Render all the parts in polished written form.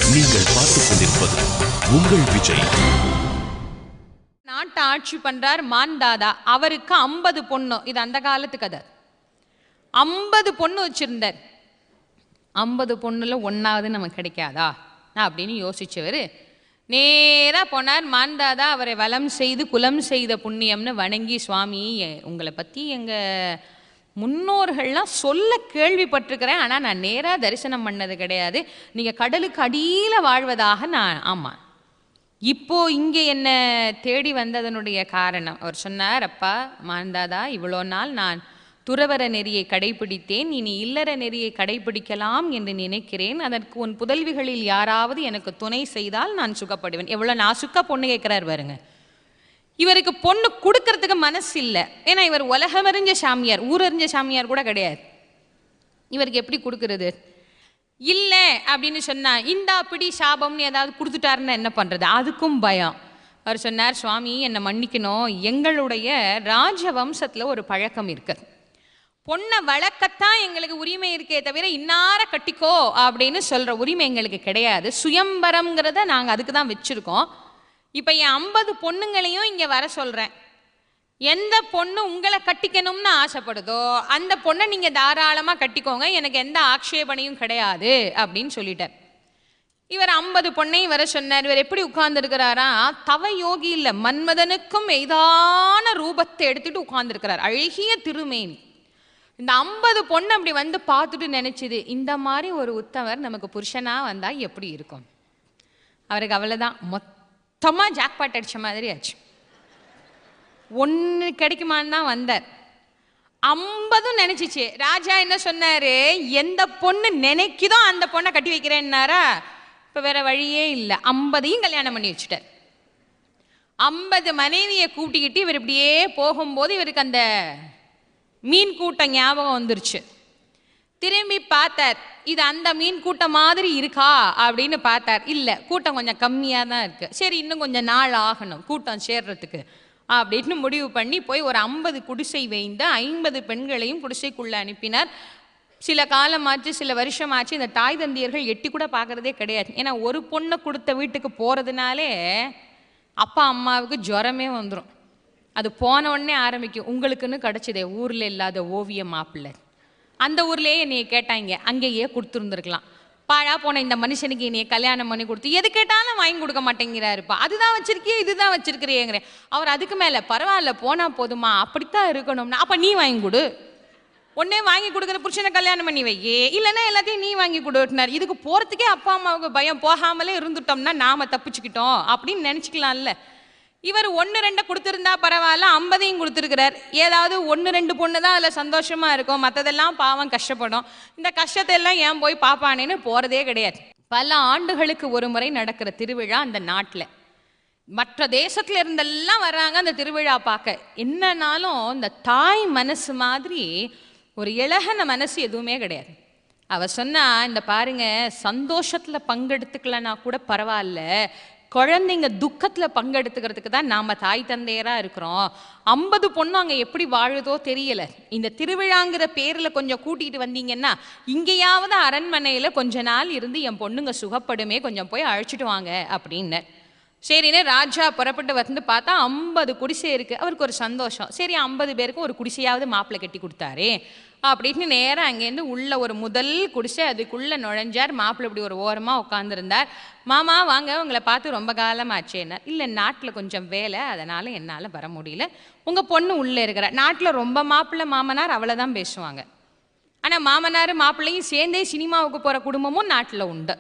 நீங்கள் பார்த்துக் கொண்டிருப்பது உங்கள் விஜய். நாட்டை ஆட்சி பண்றார் மான்தாதா. அவருக்கு 50 பொண்ணு. இது அந்த காலத்து கதை. 50 பொண்ணு வச்சிருந்தார். 50 பொண்ணுல ஒன்னாவது நமக்கு கிடைக்காதா அப்படின்னு யோசிச்சவர் நேரா போனார். மான்தாதா அவரை வலம் செய்து குலம் செய்த புண்ணியம்னு வணங்கி, சுவாமி உங்களை பற்றி எங்கள் முன்னோர்கள்லாம் சொல்ல கேள்விப்பட்டிருக்கிறேன், ஆனால் நான் நேராக தரிசனம் பண்ணது கிடையாது. நீங்கள் கடலுக்கு அடியில் வாழ்வதாக நான் ஆமாம். இப்போ இங்கே என்ன தேடி வந்ததனுடைய காரணம் அவர் சொன்னார். அப்பா மான்தாதா, இவ்வளோ நாள் நான் துறவர நெறியை கடைபிடித்தேன், இனி இல்லற நெறியை கடைபிடிக்கலாம் என்று நினைக்கிறேன். அதற்கு உன் புதல்விகளில் யாராவது எனக்கு துணை செய்தால் நான் சுகப்படுவேன். எவ்வளோ நாசுக்கா பொண்ணு கேட்குறாரு பாருங்க. இவருக்கு பொண்ணு கொடுக்கறதுக்கு மனசு இல்லை. ஏன்னா இவர் உலகமறிஞ்ச சாமியார், ஊரறிஞ்ச சாமியார் கூட கிடையாது. இவருக்கு எப்படி கொடுக்கறது? இல்லை அப்படின்னு சொன்னா இந்தா பிடி சாபம்னு ஏதாவது கொடுத்துட்டாருன்னா என்ன பண்ணுறது? அதுக்கும் பயம். அவர் சொன்னார், சுவாமி என்னை மன்னிக்கணும், எங்களுடைய ராஜவம்சத்தில் ஒரு பழக்கம் இருக்குது. பொண்ணை வளர்க்கத்தான் எங்களுக்கு உரிமை இருக்கே தவிர இன்னார கட்டிக்கோ அப்படின்னு சொல்கிற உரிமை எங்களுக்கு கிடையாது. சுயம்பரம்ங்கிறத நாங்கள் அதுக்கு தான் வச்சுருக்கோம். இப்போ என் 50 பொண்ணுங்களையும் இங்கே வர சொல்கிறேன். எந்த பொண்ணு உங்களை கட்டிக்கணும்னு ஆசைப்படுதோ அந்த பொண்ணை நீங்கள் தாராளமாக கட்டிக்கோங்க, எனக்கு எந்த ஆக்ஷேபனையும் கிடையாது அப்படின்னு சொல்லிட்டார். இவர் 50 பொண்ணையும் வர சொன்னார். இவர் எப்படி உட்கார்ந்துருக்கிறாரா? தவ யோகி இல்லை, மன்மதனுக்கும் எய்தான ரூபத்தை எடுத்துட்டு உட்கார்ந்துருக்கிறார். அழகிய திருமேனி. இந்த 50 பொண்ணு அப்படி வந்து பார்த்துட்டு நினைச்சுது, இந்த மாதிரி ஒரு உத்தவர் நமக்கு புருஷனாக வந்தால் எப்படி இருக்கும். அவருக்கு அவ்வளோதான், மொத்தமாக ஜாக்பாட் அடித்த மாதிரி ஆச்சு. ஒன்று கிடைக்குமான்னு தான் வந்தார். 50 நினைச்சிச்சு. ராஜா என்ன சொன்னார், எந்த பொண்ணு நினைக்குதோ அந்த பொண்ணை கட்டி வைக்கிறேன்னாரா. இப்போ வேற வழியே இல்லை, 50ஐயும் கல்யாணம் பண்ணி வச்சுட்டார். 50 மனைவியை கூட்டிக்கிட்டு இவர் இப்படியே போகும்போது இவருக்கு அந்த மீன் கூட்டம் ஞாபகம் வந்துருச்சு. திரும்பி பார்த்தார், இது அந்த மீன் கூட்டம் மாதிரி இருக்கா அப்படின்னு பார்த்தார். இல்லை, கூட்டம் கொஞ்சம் கம்மியாக தான் இருக்குது. சரி, இன்னும் கொஞ்சம் நாள் ஆகணும் கூட்டம் சேர்றதுக்கு அப்படின்னு முடிவு பண்ணி போய் ஒரு 50 குடிசை வைந்து 50 பெண்களையும் குடிசைக்குள்ளே அனுப்பினார். சில காலமாச்சு, சில வருஷமாச்சு. இந்த தாய் தந்தையர்கள் எட்டி கூட பார்க்குறதே கிடையாது. ஏன்னா ஒரு பொண்ணை கொடுத்த வீட்டுக்கு போகிறதுனாலே அப்பா அம்மாவுக்கு ஜுரமே வந்துடும். அது போன உடனே ஆரம்பிக்கும், உங்களுக்குன்னு கிடச்சிதே ஊரில் இல்லாத ஓவிய மாப்பிள்ளை, அந்த ஊர்லேயே என்னைய கேட்டாங்க, அங்கேயே கொடுத்துருந்துருக்கலாம். பாழா போன இந்த மனுஷனுக்கு என்னைய கல்யாணம் பண்ணி கொடுத்து எது கேட்டாலும் வாங்கி கொடுக்க மாட்டேங்கிறாருப்பா. அதுதான் வச்சிருக்கியே, இதுதான் வச்சிருக்கிறேங்கிறேன். அவர் அதுக்கு மேலே பரவாயில்ல போனால் போதுமா, அப்படித்தான் இருக்கணும்னா அப்போ நீ வாங்கி கொடு, ஒன்னே வாங்கி கொடுக்குற புருஷனை கல்யாணம் பண்ணி வையே, இல்லைன்னா எல்லாத்தையும் நீ வாங்கி கொடுனார். இதுக்கு போகிறதுக்கே அப்பா அம்மாவுக்கு பயம். போகாமலே இருந்துட்டோம்னா நாம் தப்பிச்சுக்கிட்டோம் அப்படின்னு நினச்சிக்கலாம்ல. இவர் 1-2 கொடுத்துருந்தா பரவாயில்ல, 50ஐயும் கொடுத்துருக்கிறார். ஏதாவது 1-2 பொண்ணு தான் அதில் சந்தோஷமாக இருக்கும், மற்றதெல்லாம் பாவம் கஷ்டப்படும். இந்த கஷ்டத்தை எல்லாம் ஏன் போய் பார்ப்பானேன்னு போகிறதே கிடையாது. பல ஆண்டுகளுக்கு ஒரு முறை நடக்கிற திருவிழா அந்த நாட்டில். மற்ற தேசத்துல இருந்தெல்லாம் வர்றாங்க அந்த திருவிழா பார்க்க. என்னன்னாலும் இந்த தாய் மனசு மாதிரி ஒரு இளகன மனசு எதுவுமே கிடையாது. அவ சொன்னா, இந்த பாருங்க, சந்தோஷத்தில் பங்கெடுத்துக்கலன்னா கூட பரவாயில்ல, குழந்தைங்க துக்கத்தில் பங்கெடுத்துக்கிறதுக்கு தான் நாம் தாய் தந்தையராக இருக்கிறோம். 50 பொண்ணு அங்கே எப்படி வாழுதோ தெரியல. இந்த திருவிழாங்கிற பேரில் கொஞ்சம் கூட்டிகிட்டு வந்தீங்கன்னா இங்கேயாவது அரண்மனையில் கொஞ்ச நாள் இருந்து என் பொண்ணுங்க சுகப்படுமே, கொஞ்சம் போய் அழைச்சிட்டு வாங்க அப்படின்னு. சரின்னு ராஜா புறப்பட்டு வந்து பார்த்தா 50 குடிசை இருக்குது. அவருக்கு ஒரு சந்தோஷம். சரி, 50 பேருக்கும் ஒரு குடிசையாவது மாப்பிள்ளை கட்டி கொடுத்தாரு அப்படின்னு நேராக அங்கேருந்து உள்ள ஒரு முதல் குடிசை, அதுக்குள்ளே நுழைஞ்சார். மாப்பிள்ளை இப்படி ஒரு ஓரமாக உட்காந்துருந்தார். மாமா வாங்க, உங்களை பார்த்து ரொம்ப காலமாச்சேன்னார். இல்லை, நாட்டில் கொஞ்சம் வேலை, அதனால் என்னால் வர முடியல. உங்கள் பொண்ணு உள்ளே இருக்கிற நாட்டில் ரொம்ப மாப்பிள்ளை மாமனார் அவ்வளோதான் பேசுவாங்க. ஆனால் மாமனார் மாப்பிள்ளையும் சேர்ந்தே சினிமாவுக்கு போகிற குடும்பமும் நாட்டில் உண்டு.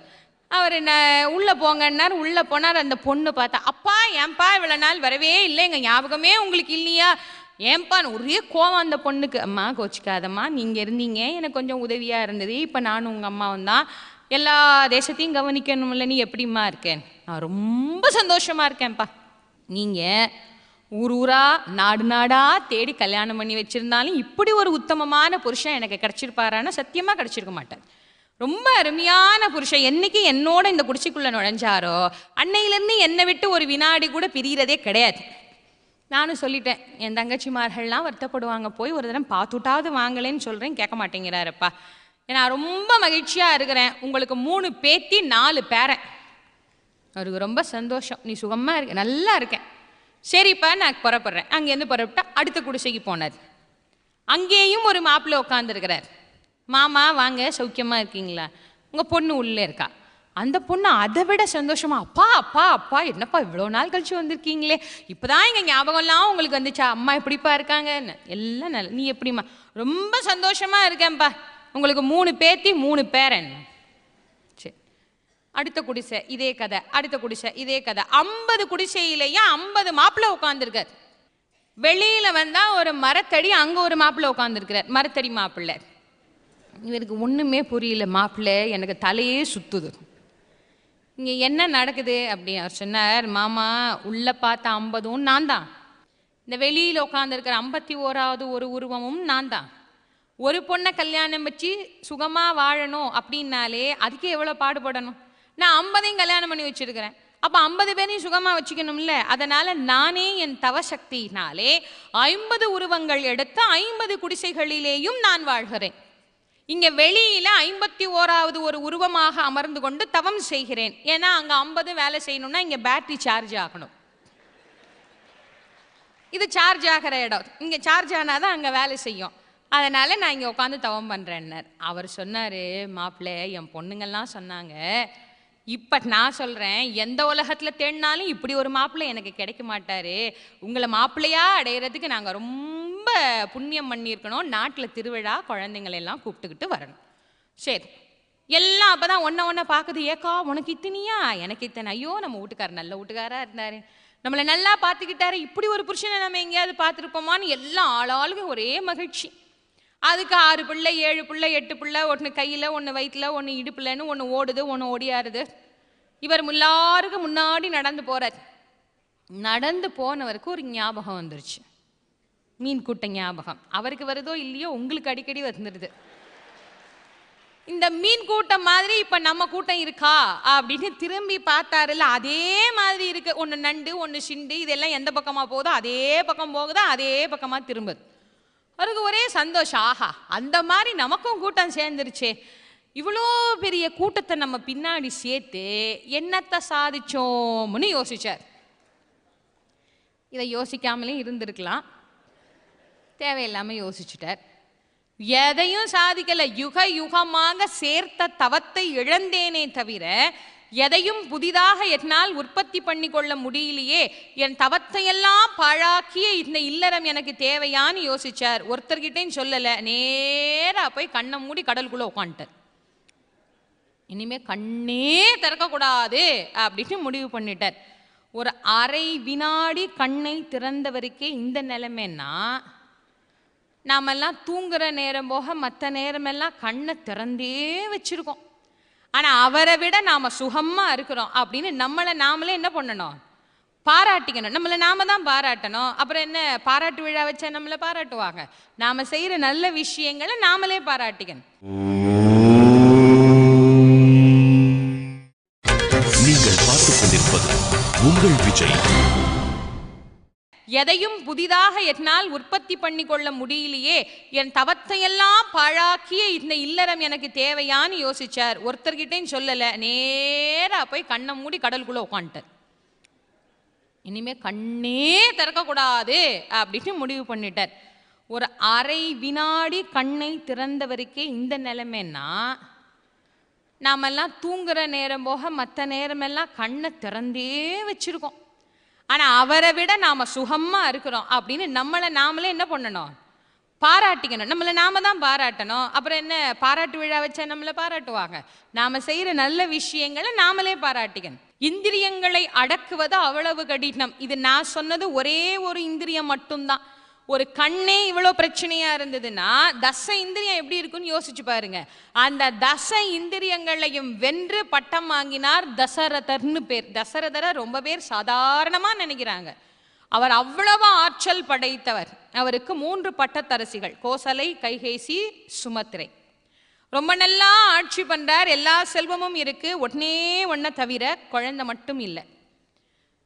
அவர் என்ன உள்ளே போங்கன்னார். உள்ளே போனார். அந்த பொண்ணு பார்த்தா, அப்பா ஏன்பா இவ்வளோ நாள் வரவே இல்லை, எங்கள் ஞாபகமே உங்களுக்கு இல்லையா, ஏன்பா ஒரே கோவம் அந்த பொண்ணுக்கு. அம்மா கோச்சிக்காதம்மா, நீங்கள் இருந்தீங்க, எனக்கு கொஞ்சம் உதவியாக இருந்தது, இப்போ நானும் உங்கள் அம்மாவும் தான், எல்லா தேசத்தையும் கவனிக்கணும்ல, நீ எப்படிம்மா இருக்கேன்? நான் ரொம்ப சந்தோஷமாக இருக்கேன்ப்பா. நீங்கள் ஊர் ஊரா நாடு நாடா தேடி கல்யாணம் பண்ணி வச்சுருந்தாலும் இப்படி ஒரு உத்தமமான புருஷன் எனக்கு கிடச்சிருப்பாரான்னா சத்தியமாக கிடச்சிருக்க மாட்டார். ரொம்ப அருமையான புருஷன். என்னைக்கு என்னோட இந்த குடிசைக்குள்ளே நுழைஞ்சாரோ அன்னையிலேருந்து என்னை விட்டு ஒரு வினாடி கூட பிரியறதே கிடையாது. நானும் சொல்லிட்டேன், என் தங்கச்சிமார்கள்லாம் வருத்தப்படுவாங்க, போய் ஒரு தடவை பார்த்துட்டாவது வாங்கலேன்னு சொல்கிறேன், கேட்க மாட்டேங்கிறாரப்பா. நான் ரொம்ப மகிழ்ச்சியாக இருக்கிறேன், உங்களுக்கு 3 பேத்தி 4 பேரன். அவருக்கு ரொம்ப சந்தோஷம். நீ சுகமாக இருக்க, நல்லா இருக்கேன், சரிப்பா நான் புறப்படுறேன். அங்கேருந்து புறப்பட்டா அடுத்த குடிசைக்கு போனார். அங்கேயும் ஒரு மாப்பிள்ளை உட்காந்துருக்கிறார். மாமா வாங்க, சௌக்கியமாக இருக்கீங்களா? உங்கள் பொண்ணு உள்ளே இருக்கா. அந்த பொண்ணு அதை விட சந்தோஷமா, அப்பா அப்பா அப்பா என்னப்பா இவ்வளோ நாள் கழிச்சு வந்திருக்கீங்களே, இப்போதான் இங்கே ஞாபகம்லாம் உங்களுக்கு வந்துச்சா, அம்மா எப்படிப்பா இருக்காங்கன்னு. எல்லாம் நல்ல, நீ எப்படிம்மா? ரொம்ப சந்தோஷமா இருக்கேன்ப்பா, உங்களுக்கு 3 பேத்தி 3 பேரன். சரி, அடுத்த குடிசை இதே கதை, அடுத்த குடிசை இதே கதை. 50 குடிசையிலேயே 50 மாப்பிள்ளை உட்காந்துருக்கார். வெளியில வந்தா ஒரு மரத்தடி, அங்க ஒரு மாப்பிள்ளை உட்காந்துருக்கிறார், மரத்தடி மாப்பிள்ளை. இவருக்கு ஒண்ணுமே புரியல. மாப்பிள்ளை எனக்கு தலையே சுத்துது, இங்கே என்ன நடக்குது அப்படின்னு அவர் சொன்னார். மாமா உள்ள பார்த்த 50ம் நான் தான், இந்த வெளியில் உட்காந்துருக்கிற 51வது ஒரு உருவமும் நான் தான். ஒரு பொண்ணை கல்யாணம் வச்சு சுகமாக வாழணும் அப்படின்னாலே அதுக்கே எவ்வளோ பாடுபடணும். நான் 50ஐயும் கல்யாணம் பண்ணி வச்சுருக்கிறேன், அப்போ 50 பேரையும் சுகமாக வச்சுக்கணும்ல. அதனால் நானே என் தவசக்தியினாலே 50 உருவங்கள் எடுத்து 50 குடிசைகளிலேயும் நான் வாழ்கிறேன். இங்கே வெளியில் 51வது ஒரு உருவமாக அமர்ந்து கொண்டு தவம் செய்கிறேன். ஏன்னா அங்கே 50 வேலை செய்யணும்னா இங்கே பேட்டரி சார்ஜ் ஆகணும், இது சார்ஜ் ஆகிற இடம், இங்கே சார்ஜ் ஆனால் தான் அங்கே வேலை செய்யும். அதனால் நான் இங்கே உட்காந்து தவம் பண்ணுறேன்னார். அவர் சொன்னார், மாப்பிள்ளை என் பொண்ணுங்கள்லாம் சொன்னாங்க, இப்போ நான் சொல்கிறேன், எந்த உலகத்தில் தேடினாலும் இப்படி ஒரு மாப்பிள்ளை எனக்கு கிடைக்க மாட்டார், உங்களை மாப்பிள்ளையாக அடையிறதுக்கு நாங்கள் ரொம்ப புண்ணியம் பண்ணியிருக்கணும், நாட்டில் திருவிழா குழந்தைங்களெல்லாம் கூப்பிட்டுக்கிட்டு வரணும். சரி, எல்லாம் அப்போ தான் ஒன்றை பார்க்குது. ஏக்கா உனக்கு இத்தனையா, எனக்கு இத்தனை, ஐயோ நம்ம வீட்டுக்காரர் நல்ல வீட்டுக்காராக இருந்தார், நம்மளை நல்லா பார்த்துக்கிட்டாரு, இப்படி ஒரு புருஷனை நம்ம எங்கேயாவது பார்த்துருப்போமான்னு எல்லாம் ஆளாளுக்கு ஒரே மகிழ்ச்சி. அதுக்கு 6 பிள்ளை 7 பிள்ளை 8 பிள்ளை, ஒன்று கையில் ஒன்று வயிற்றில் ஒன்று இடுப்புலன்னு, ஒன்று ஓடுது ஒன்று ஓடியாருது. இவர் எல்லாருக்கும் முன்னாடி நடந்து போகிறார். நடந்து போனவருக்கு ஒரு ஞாபகம் வந்துருச்சு, மீன் கூட்ட ஞாபகம். அவருக்கு வருதோ இல்லையோ உங்களுக்கு அடிக்கடி வந்துடுது. இந்த மீன் கூட்டம் மாதிரி இப்போ நம்ம கூட்டம் இருக்கா அப்படின்னு திரும்பி பார்த்தாருல்ல, அதே மாதிரி இருக்கு. ஒன்று நண்டு ஒன்று சிண்டு, இதெல்லாம் எந்த பக்கமாக போகுதோ அதே பக்கம் போகுதா, அதே பக்கமாக திரும்புது. அவருக்கு ஒரே சந்தோஷம், ஆஹா அந்த மாதிரி நமக்கும் கூட்டம் சேர்ந்துருச்சே, இவ்வளோ பெரிய கூட்டத்தை நம்ம பின்னாடி சேர்த்து என்னத்தை சாதிச்சோம்னு யோசிச்சார். இதை யோசிக்காமலே இருந்திருக்கலாம், தேவையில்லாமல் யோசிச்சுட்டார். எதையும் சாதிக்கல, யுக யுகமாக சேர்த்த தவத்தை இழந்தேனே தவிர எதையும் புதிதாக என்னால் உற்பத்தி பண்ணி கொள்ள முடியலையே, என் தவத்தையெல்லாம் பாழாக்கிய இந்த இல்லறம் எனக்கு தேவையான்னு யோசிச்சார். ஒருத்தர்கிட்டையும் சொல்லலை, நேராக போய் கண்ணை மூடி கடலுக்குள்ளே உட்காந்துட்டார். இனிமே கண்ணே திறக்கக்கூடாது அப்படின்னு முடிவு பண்ணிட்டார். ஒரு அரை வினாடி கண்ணை திறந்தவருக்கே இந்த நிலைமைன்னா, நாமெல்லாம் தூங்குற நேரம் போக மற்ற நேரமெல்லாம் கண்ணை திறந்தே வச்சிருக்கோம். ஆனால் அவரை விட நாம் சுகமாக இருக்கிறோம் அப்படின்னு நம்மளை நாமளே என்ன பண்ணணும், பாராட்டிக்கணும். நம்மளை நாம தான் பாராட்டணும். அப்புறம் என்ன, பாராட்டு விழா வச்சா நம்மளை பாராட்டுவாங்க? நாம் செய்கிற நல்ல விஷயங்களை நாமளே பாராட்டிக்கணும். நீங்கள் பார்த்துக் கொண்டிருப்பது உங்கள் விஜய். எதையும் புதிதாக என்னால் உற்பத்தி பண்ணி கொள்ள முடியலையே, என் தவத்தையெல்லாம் பாழாக்கிய இந்த இல்லறம் எனக்கு தேவையான்னு யோசிச்சார். ஒருத்தர்கிட்டையும் சொல்லலை, நேராக போய் கண்ணை மூடி கடலுக்குள்ளே உட்காந்துட்டார். இனிமே கண்ணே திறக்கக்கூடாது அப்படின்னு முடிவு பண்ணிட்டார். ஒரு அரை வினாடி கண்ணை திறந்தவருக்கே இந்த நிலைமைன்னா, நாமெல்லாம் தூங்குற நேரம் போக மற்ற நேரமெல்லாம் கண்ணை திறந்தே வச்சிருக்கோம். ஆனால் அவரை விட நாம் சுகமாக இருக்கிறோம் அப்படின்னு நம்மளை நாமளே என்ன பண்ணணும், பாராட்டிக்கணும். நம்மளை நாம தான் பாராட்டணும். அப்புறம் என்ன, பாராட்டு விழா வச்சா நம்மளை பாராட்டுவாங்க? நாம் செய்கிற நல்ல விஷயங்களை நாமளே பாராட்டிக்கணும். இந்திரியங்களை அடக்குவது அவ்வளவு கடினம். இது நான் சொன்னது ஒரே ஒரு இந்திரியம் மட்டும்தான். ஒரு கண்ணே இவ்வளோ பிரச்சனையா இருந்ததுன்னா தச இந்திரியம் எப்படி இருக்குன்னு யோசிச்சு பாருங்க. அந்த தச இந்திரியங்களையும் வென்று பட்டம் வாங்கினார் தசரதர்னு பேர். தசரதரை ரொம்ப பேர் சாதாரணமா நினைக்கிறாங்க. அவர் அவ்வளவு ஆற்றல் படைத்தவர். அவருக்கு 3 பட்டத்தரசிகள், கோசலை, கைகேசி, சுமத்திரை. ரொம்ப நல்லா ஆட்சி பண்றார், எல்லா செல்வமும் இருக்கு. ஒன்னே தவிர குழந்தை மட்டும் இல்லை.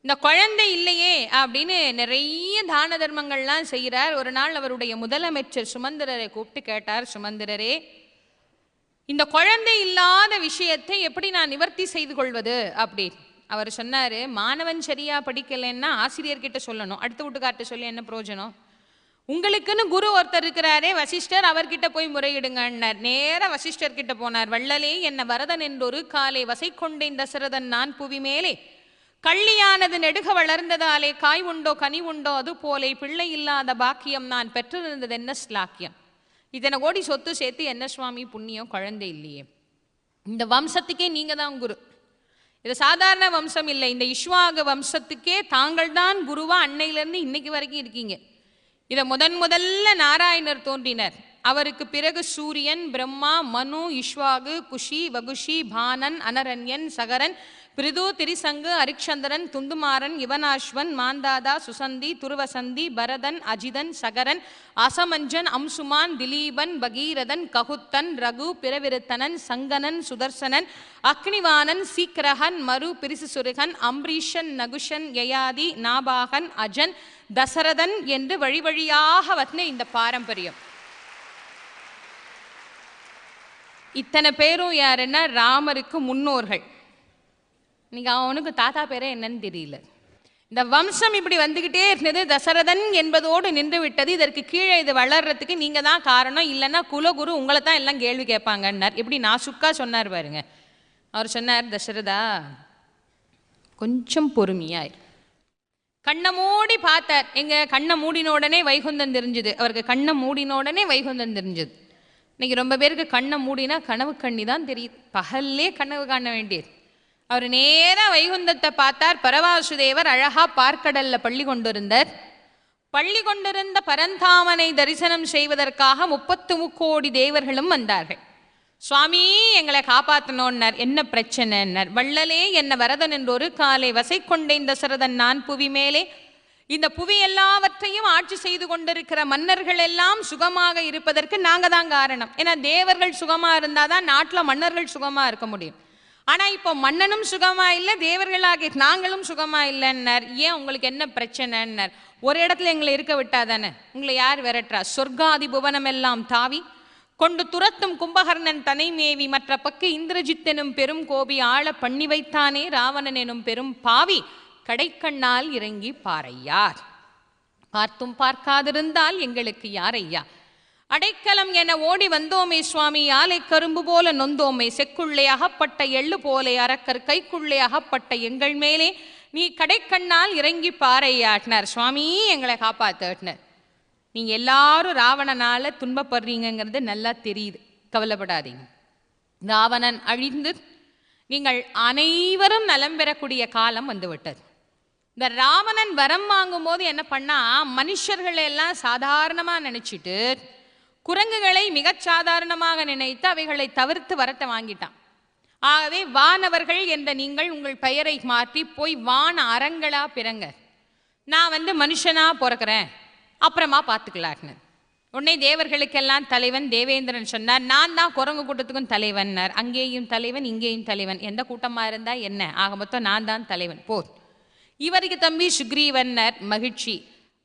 இந்த குழந்தை இல்லையே அப்படின்னு நிறைய தான தர்மங்கள்லாம் செய்கிறார். ஒரு நாள் அவருடைய முதலமைச்சர் சுமந்திரரை கூப்பிட்டு கேட்டார், சுமந்திரரே இந்த குழந்தை இல்லாத விஷயத்தை எப்படி நான் நிவர்த்தி செய்து கொள்வது அப்படி அவர் சொன்னாரு, மாணவன் சரியா படிக்கலைன்னா ஆசிரியர்கிட்ட சொல்லணும், அடுத்த வீட்டுக்கார்ட்ட சொல்லி என்ன பிரயோஜனம்? உங்களுக்குன்னு குரு ஒருத்தர் இருக்கிறாரே வசிஷ்டர், அவர்கிட்ட போய் முறையிடுங்கன்னார். நேர வசிஷ்டர் கிட்ட போனார். வள்ளலே என்ன வரதன் என்றொரு காலை வசை கொண்டேன் தசரதன் நான் புவி மேலே, கள்ளியானது நெடுக வளர்ந்ததாலே காய் உண்டோ கனி உண்டோ அது போலே பிள்ளை இல்லாத பாக்கியம் நான் பெற்றிருந்தது என்ன ஸ்லாக்கியம். இதனை கோடி சொத்து சேர்த்து என்ன சுவாமி புண்ணியம், குழந்தை இல்லையே. இந்த வம்சத்துக்கே நீங்க தான் குரு. இது சாதாரண வம்சம் இல்லை, இந்த இஷ்வாக வம்சத்துக்கே தாங்கள் தான் குருவா அன்னையிலேருந்து இன்னைக்கு வரைக்கும் இருக்கீங்க. இதை முதல்ல நாராயணர் தோன்றினர். அவருக்கு பிறகு சூரியன், பிரம்மா, மனு, இஷ்வாகு, குஷி, வகுஷி, பானன், அனரண்யன், சகரன், பிரிது, திரிசங்கு, அரிக்ஷந்திரன், துந்துமாரன், யுவனாஸ்வன், மாந்தாதா, சுசந்தி, துருவசந்தி, பரதன், அஜிதன், சகரன், அசமஞ்சன், அம்சுமான், திலீபன், பகீரதன், ககுத்தன், ரகு, பிறவிருத்தனன், சங்கனன், சுதர்சனன், அக்னிவானன், சீக்கிரகன், மரு, பிரிசுசுருகன், அம்பரீஷன், நகுஷன், யயாதி, நாபாகன், அஜன், தசரதன் என்று வழி வழியாக வந்த இந்த பாரம்பரியம். இத்தனை பேரும் யாருன்னா ராமருக்கு முன்னோர்கள். இன்னைக்கு அவனுக்கு தாத்தா பேரே என்னன்னு தெரியல. இந்த வம்சம் இப்படி வந்துகிட்டே இருந்தது. தசரதன் என்பதோடு நின்று விட்டது. இதற்கு கீழே இது வளர்றதுக்கு நீங்க தான் காரணம், இல்லைன்னா குலகுரு உங்களை தான் எல்லாம் கேள்வி கேட்பாங்கன்னார். எப்படி நாசுக்கா சொன்னார் பாருங்க. அவர் சொன்னார், தசரதா கொஞ்சம் பொறுமையாய். கண்ணை மூடி பார்த்தார். எங்க கண்ணை மூடின உடனே வைகுந்தம் தெரிஞ்சுது. அவருக்கு கண்ணை மூடின உடனே வைகுந்தம் தெரிஞ்சுது. இன்னைக்கு ரொம்ப பேருக்கு கண்ணை மூடினா கனவு கண்ணி தான் தெரியுது. பகல்லே கனவு காண வேண்டியது. அவர் நேரா வைகுந்தத்தை பார்த்தார். பரவாசுதேவர் அழகா பார்க்கடல்ல பள்ளி கொண்டிருந்தார். பள்ளி கொண்டிருந்த பரந்தாமனை தரிசனம் செய்வதற்காக 33 கோடி தேவர்களும் வந்தார்கள். சுவாமி எங்களை காப்பாற்றணும்னார். என்ன பிரச்சனைன்னார். வள்ளலே என்ன வரதன் என்று ஒரு காலை வசை கொண்டேன் தசரதன் நான் புவி மேலே, இந்த புவி எல்லாவற்றையும் ஆட்சி செய்து கொண்டிருக்கிற மன்னர்கள் எல்லாம் சுகமாக இருப்பதற்கு நாங்க தான் காரணம். ஏன்னா தேவர்கள் சுகமா இருந்தாதான் நாட்டில் மன்னர்கள் சுகமா இருக்க முடியும். ஆனா இப்போ மன்னனும் சுகமா இல்லை, தேவர்களாகிய நாங்களும் சுகமா இல்லைன்னார். ஏன் உங்களுக்கு என்ன பிரச்சனைன்னார். ஒரு இடத்துல எங்களை இருக்க விட்டாதானே, உங்களை யார் விரட்டுறா? சொர்க்காதி புவனம் எல்லாம் தாவி கொண்டு துரத்தும் கும்பகர்ணன் தனை மேவி, மற்ற பக்கு இந்திரஜித் எனும் பெரும் கோபி ஆள பண்ணி வைத்தானே ராவணன் எனும் பெரும் பாவி, கடைக்கண்ணால் இறங்கி பாரையார். பார்த்தும் பார்க்காதிருந்தால் எங்களுக்கு யாரையா? அடைக்கலம் என ஓடி வந்தோமே சுவாமி, ஆலை கரும்பு போல நொந்தோமே, செக்குள்ளே அகப்பட்ட எள்ளு போலே அரக்கர் கைக்குள்ளே அகப்பட்ட எங்கள் மேலே நீ கடைக்கண்ணால் இறங்கி பாரையாட்டினார். சுவாமி எங்களை காப்பாத்தினார். நீங்க எல்லாரும் ராவணனால துன்பப்படுறீங்கிறது நல்லா தெரியுது, கவலைப்படாதீங்க. ராவணன் அழிந்து நீங்கள் அனைவரும் நலம் பெறக்கூடிய காலம் வந்துவிட்டது. இந்த ராவணன் வரம் வாங்கும் போது என்ன பண்ணா, மனுஷர்களை எல்லாம் சாதாரணமா நினைச்சிட்டு குரங்குகளை மிகச் சாதாரணமாக நினைத்து அவைகளை தவிர்த்து வரத்தை வாங்கிட்டான். ஆகவே வானவர்கள் என்ற நீங்கள் உங்கள் பெயரை மாற்றி போய் வான அரங்களா பிறங்க, நான் மனுஷனா பிறக்கிறேன் அப்புறமா பார்த்துக்கலான்னு. உடனே தேவர்களுக்கெல்லாம் தலைவன் தேவேந்திரன் சொன்னார், நான் தான் குரங்கு கூட்டத்துக்கும் தலைவன்னார். அங்கேயும் தலைவன் இங்கேயும் தலைவன், எந்த கூட்டமாக இருந்தா என்ன, ஆக மொத்தம் நான் தான் தலைவன் போ. இவருக்கு தம்பி சுக்ரீவன்னார். மகிழ்ச்சி.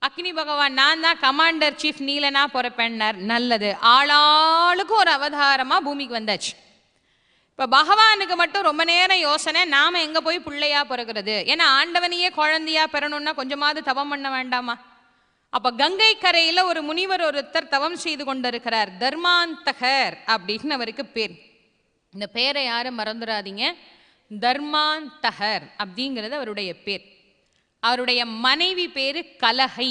அக்னி பகவான், நான் தான் கமாண்டர் சீஃப் நீலனா பொறப்பேன்னார். நல்லது. ஆளாளுக்கும் ஒரு அவதாரமா பூமிக்கு வந்தாச்சு. இப்போ பகவானுக்கு மட்டும் ரொம்ப நேரம் யோசனை, நாம எங்க போய் பிள்ளையா பிறகுறது? ஏன்னா ஆண்டவனையே குழந்தையா பெறணும்னா கொஞ்சமாவது தவம் பண்ண வேண்டாமா? அப்ப கங்கை கரையில ஒரு முனிவர் ஒருத்தர் தவம் செய்து கொண்டிருக்கிறார். தர்மாந்தகர் அப்படின்னு அவருக்கு பேர். இந்த பேரை யாரும் மறந்துடாதீங்க. தர்மாந்தகர் அப்படிங்கிறது அவருடைய பேர். அவருடைய மனைவி பேரு கலகை.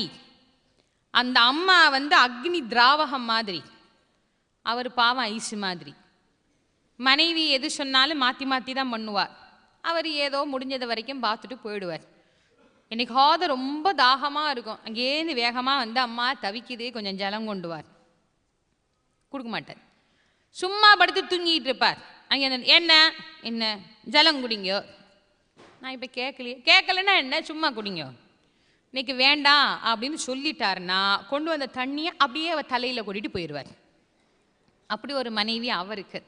அந்த அம்மா அக்னி திராவகம் மாதிரி, அவர் பாவம் ஐசு மாதிரி. மனைவி எது சொன்னாலும் மாற்றி மாற்றி தான் பண்ணுவார். அவர் ஏதோ முடிஞ்சது வரைக்கும் பார்த்துட்டு போயிடுவார். என்னைக்காவது ரொம்ப தாகமாக இருக்கும், அங்கேருந்து வேகமாக அம்மா தவிக்குது கொஞ்சம் ஜலம் கொண்டுவார். கொடுக்க மாட்டார். சும்மா படுத்து தூங்கிட்டு இருப்பார். அங்கே என்ன என்ன ஜலம் குடிங்கோ. நான் இப்போ கேட்கலன்னா என்ன, சும்மா குடிங்கோ, இன்னைக்கு வேண்டாம் அப்படின்னு சொல்லிட்டாருன்னா கொண்டு வந்த தண்ணியை அப்படியே அவர் தலையில் கொட்டிட்டு போயிடுவார். அப்படி ஒரு மனைவி அவருக்கு.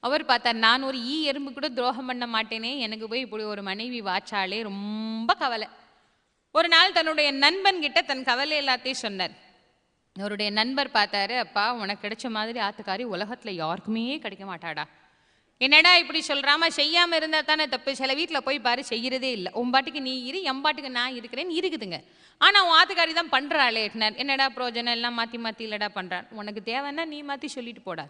அவர் பார்த்தார், நான் ஒரு எறும்பு கூட துரோகம் பண்ண மாட்டேனே, எனக்கு போய் இப்படி ஒரு மனைவி வாச்சாலே, ரொம்ப கவலை. ஒரு நாள் தன்னுடைய நண்பன் கிட்ட தன் கவலை எல்லாத்தையும் சொன்னார். அவருடைய நண்பர் பார்த்தாரு, அப்பா உனக்கு கிடைச்ச மாதிரி ஆத்துக்காரி உலகத்துல யாருக்குமே கிடைக்க மாட்டாடா. என்னடா இப்படி சொல்றாம, செய்யாம இருந்தா தானே தப்பு. சில வீட்டில் போய் பாரு, செய்யறதே இல்லை. உன் பாட்டுக்கு நீ இரு, என் பாட்டுக்கு நான் இருக்கிறேன்னு இருக்குதுங்க. ஆனா உன் ஆத்துக்காரி தான் பண்றாளே. என்னடா பிரோஜனம், எல்லாம் மாத்தி மாத்தி இல்லடா பண்றான். உனக்கு தேவைன்னா நீ மாத்தி சொல்லிட்டு போடா.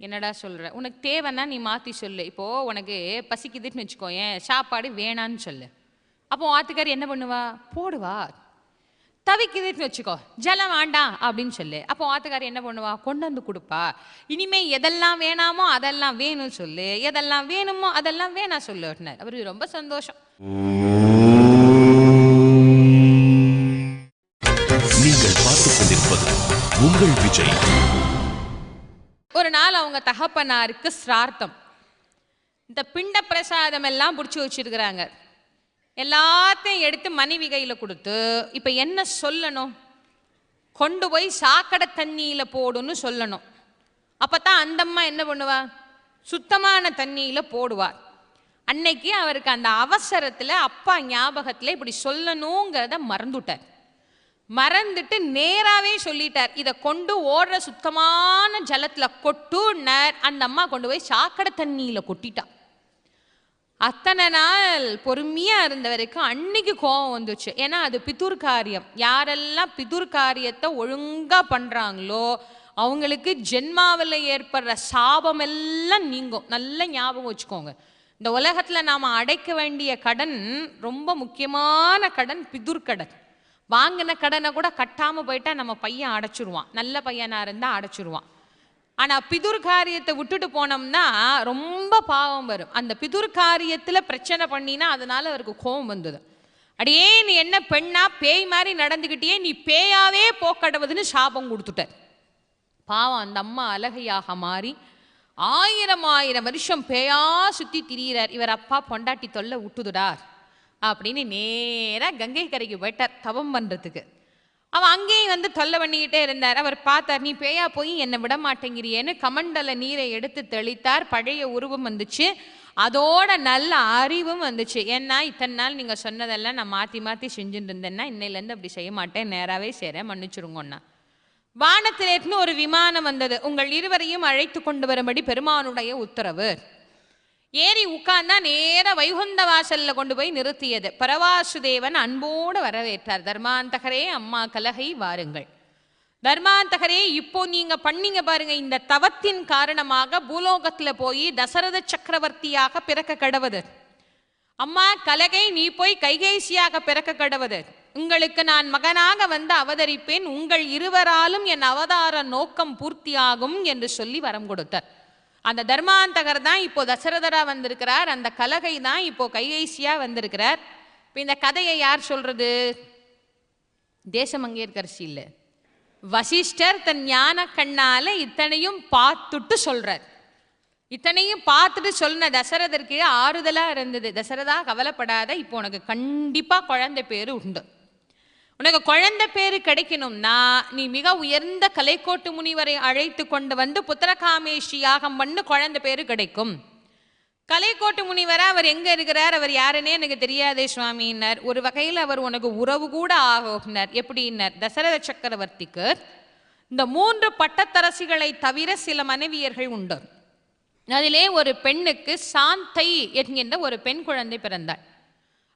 என்னடா சொல்ற, உனக்கு தேவைன்னா நீ மாத்தி சொல்லு. இப்போ உனக்கு பசிக்குதுன்னு வச்சுக்கோ, ஏன் சாப்பாடு வேணான்னு சொல்லு. அப்போ ஆத்துக்காரி என்ன பண்ணுவா, போடுவா. தவிக்குதுன்னு வச்சுக்கோ, ஜலம் வேண்டாம் அப்படின்னு சொல்லு. அப்போ ஆத்துக்காரி என்ன பண்ணுவா, கொண்டு வந்து கொடுப்பா. இனிமே எதெல்லாம் வேணாமோ அதெல்லாம் வேணும்னு சொல்லு, எதெல்லாம் வேணுமோ அதெல்லாம் வேணாம் சொல்லு. அவரு ரொம்ப சந்தோஷம். நீங்கள் பார்த்துக் கொண்டிருப்பது உங்கள் விஜய். ஒரு நாள் அவங்க தகப்பனாருக்கு சிரார்த்தம். இந்த பிண்ட பிரசாதம் எல்லாம் பிடிச்சி வச்சிருக்கிறாங்க. எல்லாத்தையும் எடுத்து மனைவி கையில் கொடுத்து, இப்போ என்ன சொல்லணும், கொண்டு போய் சாக்கடை தண்ணியில் போடுன்னு சொல்லணும். அப்போ தான் அந்த அம்மா என்ன பண்ணுவா, சுத்தமான தண்ணியில் போடுவார். அன்னைக்கு அவருக்கு அந்த அவசரத்தில் அப்பா ஞாபகத்தில் இப்படி சொல்லணுங்கிறத மறந்துட்டார். மறந்துட்டு நேராகவே சொல்லிட்டார், இதை கொண்டு ஓடுற சுத்தமான ஜலத்தில் கொட்டுன்னார். அந்த அம்மா கொண்டு போய் சாக்கடை தண்ணியில் கொட்டிட்டா. அத்தனை நாள் பொறுமையா இருந்த வரைக்கும் அன்னைக்கு கோபம் வந்துச்சு. ஏன்னா அது பிதுர் காரியம். யாரெல்லாம் பிதுர் காரியத்தை ஒழுங்கா பண்றாங்களோ அவங்களுக்கு ஜென்மாவில் ஏற்படுற சாபம் எல்லாம் நீங்கும். நல்ல ஞாபகம் வச்சுக்கோங்க. இந்த உலகத்துல நாம அடைக்க வேண்டிய கடன், ரொம்ப முக்கியமான கடன் பிதுர் கடன். வாங்கின கடனை கூட கட்டாம போயிட்டா நம்ம பையன் அடைச்சிருவான், நல்ல பையனா இருந்தா அடைச்சிருவான். ஆனா பிதுர் காரியத்தை விட்டுட்டு போனோம்னா ரொம்ப பாவம் வரும். அந்த பிதுர் காரியத்துல பிரச்சனை பண்ணினா அதனால அவருக்கு கோபம் வந்தது. அடியே நீ என்ன பெண்ணா, பேய் மாதிரி நடந்துகிட்டியே, நீ பேயாவே போக்கடவுதுன்னு சாபம் கொடுத்துட்ட. பாவம் அந்த அம்மா அழகையாக மாறி 1000 வருஷம் பேயா சுத்தி திரியிறார். இவர் அப்பா பொண்டாட்டி தொல்லை விட்டுதுடார் அப்படின்னு நேரா கங்கை கரைக்கு போயிட்டார் தவம் பண்றதுக்கு. அவன் அங்கேயும் வந்து தொல்லை பண்ணிக்கிட்டே இருந்தார். அவர் பார்த்தார், நீ பேயா போய் என்னை விட மாட்டேங்கிறியேன்னு கமண்டல நீரை எடுத்து தெளித்தார். பழைய உருவம் வந்துச்சு, அதோட நல்ல அறிவும் வந்துச்சு. ஏன்னா இத்தனை நாள் நீங்க சொன்னதெல்லாம் நான் மாத்தி மாத்தி செஞ்சுட்டு இருந்தேன்னா இன்னையிலேருந்து அப்படி செய்ய மாட்டேன், நேராவே செய்றேன், மன்னிச்சிருங்கண்ணா. வானத்திலேருந்து ஒரு விமானம் வந்தது. உங்கள் இருவரையும் அழைத்து கொண்டு வரும்படி பெருமானுடைய உத்தரவு. ஏறி உட்கார்ந்தா நேர வைகுந்த வாசல்ல கொண்டு போய் நிறுத்தியது. பரவாசுதேவன் அன்போடு வரவேற்றார். தர்மாந்தகரே, அம்மா கலகை வாருங்கள். தர்மாந்தகரே, இப்போ நீங்க பண்ணீங்க பாருங்க, இந்த தவத்தின் காரணமாக பூலோகத்துல போய் தசரத சக்கரவர்த்தியாக பிறக்க கடவுது. அம்மா கலகை, நீ போய் கைகேசியாக பிறக்க கடவுது. உங்களுக்கு நான் மகனாக வந்து அவதரிப்பேன், உங்கள் இருவராலும் என் அவதார நோக்கம் பூர்த்தியாகும் என்று சொல்லி வரம் கொடுத்தார். அந்த தர்மாந்தகர் தான் இப்போ தசரதரா வந்திருக்கிறார். அந்த கலகை தான் இப்போ கைகேசியா வந்திருக்கிறார். இப்போ இந்த கதையை யார் சொல்றது? தேசமங்கேற்கரசி இல்லை, வசிஷ்டர் தன் ஞான கண்ணால இத்தனையும் பார்த்துட்டு சொல்றார். இத்தனையும் பார்த்துட்டு சொன்ன தசரதற்கு ஆறுதலா இருந்தது. தசரதா கவலைப்படாத, இப்போ உனக்கு கண்டிப்பா குழந்தை பேரு உண்டு. உனக்கு குழந்தை பேரு கிடைக்கணும்னா நீ மிக உயர்ந்த கலைக்கோட்டு முனிவரை அழைத்து கொண்டு வந்து புத்திரகாமேஷி யாகம் பண்ணு, குழந்தை பேரு கிடைக்கும். கலைக்கோட்டு முனிவரா அவர் எங்க இருக்கிறார், அவர் யாருன்னே எனக்கு தெரியாதே சுவாமின்னார். ஒரு வகையில் அவர் உனக்கு உறவு கூட ஆகும்னார். எப்படின்னார், தசரத சக்கரவர்த்திக்கு இந்த 3 பட்டத்தரசிகளை தவிர சில மனைவியர்கள் உண்டு. அதிலே ஒரு பெண்ணுக்கு சாந்தை என்கின்ற ஒரு பெண் குழந்தை பிறந்தாள்.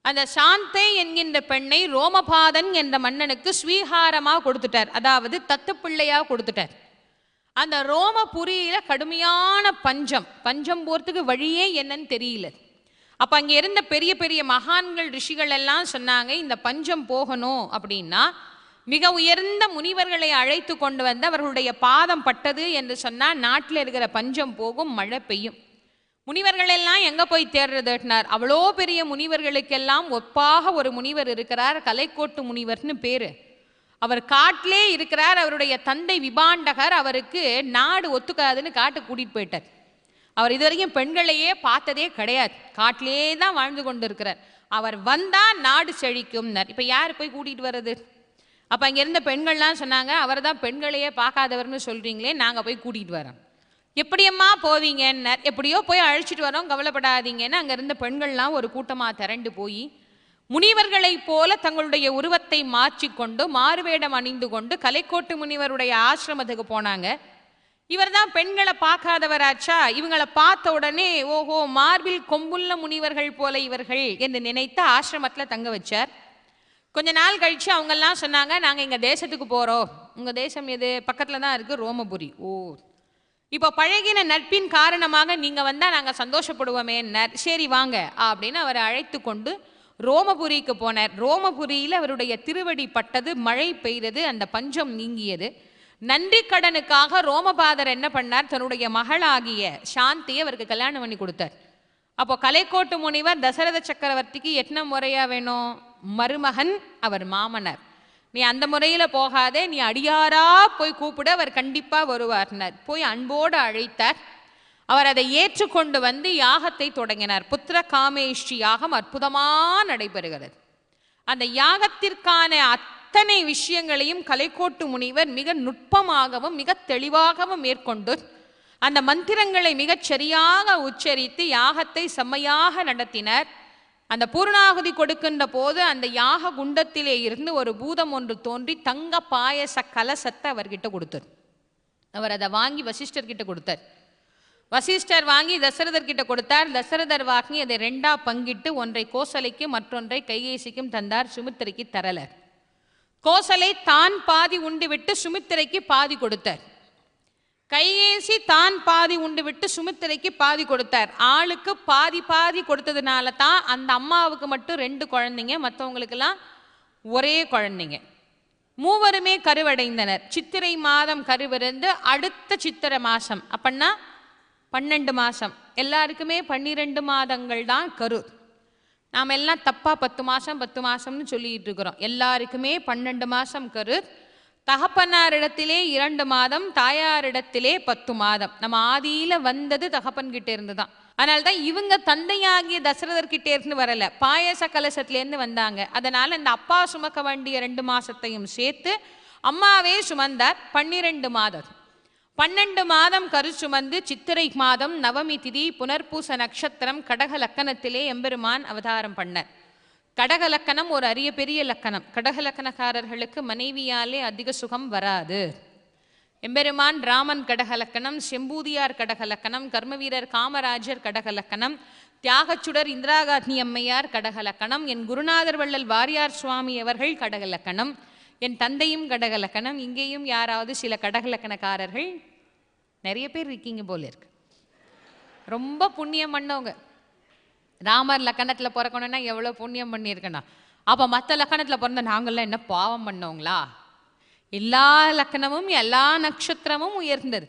அந்த சாந்தை என்கின்ற பெண்ணை ரோமபாதன் என்ற மன்னனுக்கு ஸ்வீகாரமாக கொடுத்துட்டார், அதாவது தத்து பிள்ளையா கொடுத்துட்டார். அந்த ரோமபுரியில கடுமையான பஞ்சம் போறதுக்கு வழியே என்னன்னு தெரியல. அப்ப அங்க இருந்த பெரிய பெரிய மகான்கள் ரிஷிகள் எல்லாம் சொன்னாங்க, இந்த பஞ்சம் போகணும் அப்படின்னா மிக உயர்ந்த முனிவர்களை அழைத்து கொண்டு வந்து அவர்களுடைய பாதம் பட்டது என்று சொன்னால் நாட்டில் இருக்கிற பஞ்சம் போகும், மழை பெய்யும். முனிவர்கள் எல்லாம் எங்க போய் தேடுறதுனார்? அவ்வளோ பெரிய முனிவர்களுக்கெல்லாம் ஒப்பாக ஒரு முனிவர் இருக்கிறார், கலைக்கோட்டு முனிவர்னு பேரு. அவர் காட்டிலே இருக்கிறார். அவருடைய தந்தை விபாண்டகர் அவருக்கு நாடு ஒத்துக்காதுன்னு காட்டு கூட்டிட்டு போயிட்டார். அவர் இதுவரைக்கும் பெண்களையே பார்த்ததே கிடையாது, காட்டிலே தான் வாழ்ந்து கொண்டு இருக்கிறார். அவர் வந்தா நாடு செழிக்கும். இப்ப யார் போய் கூட்டிட்டு வர்றது? அப்ப அங்க இருந்த பெண்கள்லாம் சொன்னாங்க, அவர் தான் பெண்களையே பார்க்காதவர்னு சொல்றீங்களே, நாங்க போய் கூட்டிட்டு வரோம். எப்படியம்மா போவீங்கன்னார். எப்படியோ போய் அழைச்சிட்டு வரோம், கவலைப்படாதீங்கன்னு அங்க இருந்த பெண்கள்லாம் ஒரு கூட்டமா திரண்டு போய் முனிவர்களைப் போல தங்களுடைய உருவத்தை மாற்றிக்கொண்டு மாறுவேடம் அணிந்து கொண்டு கலைக்கோட்டு முனிவருடைய ஆசிரமத்துக்கு போனாங்க. இவர் தான் பெண்களை பார்க்காதவராச்சா, இவங்களை பார்த்த உடனே ஓஹோ மார்பில் கொம்புள்ள முனிவர்கள் போல இவர்கள் என்று நினைத்து ஆசிரமத்தில் தங்க வச்சார். கொஞ்ச நாள் கழிச்சு அவங்கெல்லாம் சொன்னாங்க, நாங்கள் எங்கள் தேசத்துக்கு போகிறோம். உங்கள் தேசம் எது? பக்கத்தில் தான் இருக்குது, ரோமபுரி. ஓ, இப்போ பழகின நட்பின் காரணமாக நீங்கள் வந்தால் நாங்கள் சந்தோஷப்படுவோமே. சரி வாங்க அப்படின்னு அவரை அழைத்து கொண்டு ரோமபுரிக்கு போனார். ரோமபுரியில் அவருடைய திருவடி பட்டது, மழை பெய்தது, அந்த பஞ்சம் நீங்கியது. நன்றி கடனுக்காக ரோமபாதர் என்ன பண்ணார், தன்னுடைய மகளாகிய சாந்தியை அவருக்கு கல்யாணம் பண்ணி கொடுத்தார். அப்போ கலைக்கோட்டு முனிவர் தசரத சக்கரவர்த்திக்கு என்ன முறையா வேணும்? மருமகன், அவர் மாமனர். நீ அந்த முறையில் போகாதே, நீ அடியாரா போய் கூப்பிட, அவர் கண்டிப்பாக வருவார்னார். போய் அன்போடு அழைத்தார். அவர் அதை ஏற்றுக்கொண்டு வந்து யாகத்தை தொடங்கினார். புத்திர காமேஷ்டி யாகம் அற்புதமாக நடைபெறுகிறது. அந்த யாகத்திற்கான அத்தனை விஷயங்களையும் கலைக்கோட்டு முனிவர் மிக நுட்பமாகவும் மிக தெளிவாகவும் மேற்கொண்டு அந்த மந்திரங்களை மிகச் சரியாக உச்சரித்து யாகத்தை செம்மையாக நடத்தினார். அந்த பூர்ணாகுதி கொடுக்கின்ற போது அந்த யாக குண்டத்திலே இருந்து ஒரு பூதம் ஒன்று தோன்றி தங்க பாயச கலசத்தை அவர்கிட்ட கொடுத்தார். அவர் அதை வாங்கி வசிஷ்டர்கிட்ட கொடுத்தார். வசிஷ்டர் வாங்கி தசரதர்கிட்ட கொடுத்தார். தசரதர் வாங்கி அதை 2ஆ பங்கிட்டு ஒன்றை கோசலைக்கும் மற்றொன்றை கைகேசிக்கும் தந்தார். சுமித்திரைக்கு தரலர். கோசலை தான் பாதி உண்டு விட்டு சுமித்திரைக்கு பாதி கொடுத்தார். கைகேசி தான் பாதி உண்டு விட்டு சுமித்திரைக்கு பாதி கொடுத்தார். ஆளுக்கு பாதி பாதி கொடுத்ததுனால தான் அந்த அம்மாவுக்கு மட்டும் 2 குழந்தைங்க, மற்றவங்களுக்கெல்லாம் ஒரே குழந்தைங்க. மூவருமே கருவடைந்தனர். சித்திரை மாதம் கருவிருந்து அடுத்த சித்திரை மாதம் அப்படின்னா 12 மாதம். எல்லாருக்குமே 12 மாதங்கள் தான் கரு. நாம் எல்லாம் தப்பாக 10 மாதம் 10 மாதம்னு சொல்லிட்டு இருக்கிறோம். எல்லாருக்குமே 12 மாதம் கரு. தகப்பனாரிடத்திலே 2 மாதம், தாயாரிடத்திலே 10 மாதம். நம்ம ஆதியில் வந்தது தகப்பன்கிட்ட இருந்து தான். அதனால தான் இவங்க தந்தையாகிய தசரதர்கிட்டே இருந்து வரல, பாயச கலசத்திலேருந்து வந்தாங்க. அதனால இந்த அப்பா சுமக்க வேண்டிய 2 மாதத்தையும் சேர்த்து அம்மாவே சுமந்தார். 12 மாதம். 12 மாதம் கரு சுமந்து சித்திரை மாதம் நவமி திதி புனர்பூச நட்சத்திரம் கடக லக்கணத்திலே எம்பெருமான் அவதாரம் பண்ணார். கடக லக்கணம் ஒரு அரிய பெரிய லக்கணம். கடக லக்கணக்காரர்களுக்கு மனைவியாலே அதிக சுகம் வராது. எம்பெருமான் ராமன் கடக லக்கணம், செம்பூதியார் கடக லக்கணம், கர்மவீரர் காமராஜர் கடக லக்கணம், தியாகச்சுடர் இந்திரா காந்தி அம்மையார் கடக லக்கணம், என் குருநாதர் வள்ளல் வாரியார் சுவாமி அவர்கள் கடக லக்கணம், என் தந்தையும் கடக லக்கணம். இங்கேயும் யாராவது சில கடக லக்கணக்காரர்கள் நிறைய பேர் இருக்கீங்க போல இருக்கு. ரொம்ப புண்ணியம் பண்ணவங்க. ராமர் லக்கணத்தில் பிறக்கணும்னா எவ்வளோ புண்ணியம் பண்ணியிருக்கணும். அப்போ மற்ற லக்கணத்தில் பிறந்த நாங்கள்லாம் என்ன பாவம் பண்ணவங்களா? எல்லா லக்கணமும் எல்லா நட்சத்திரமும் உயர்ந்தது.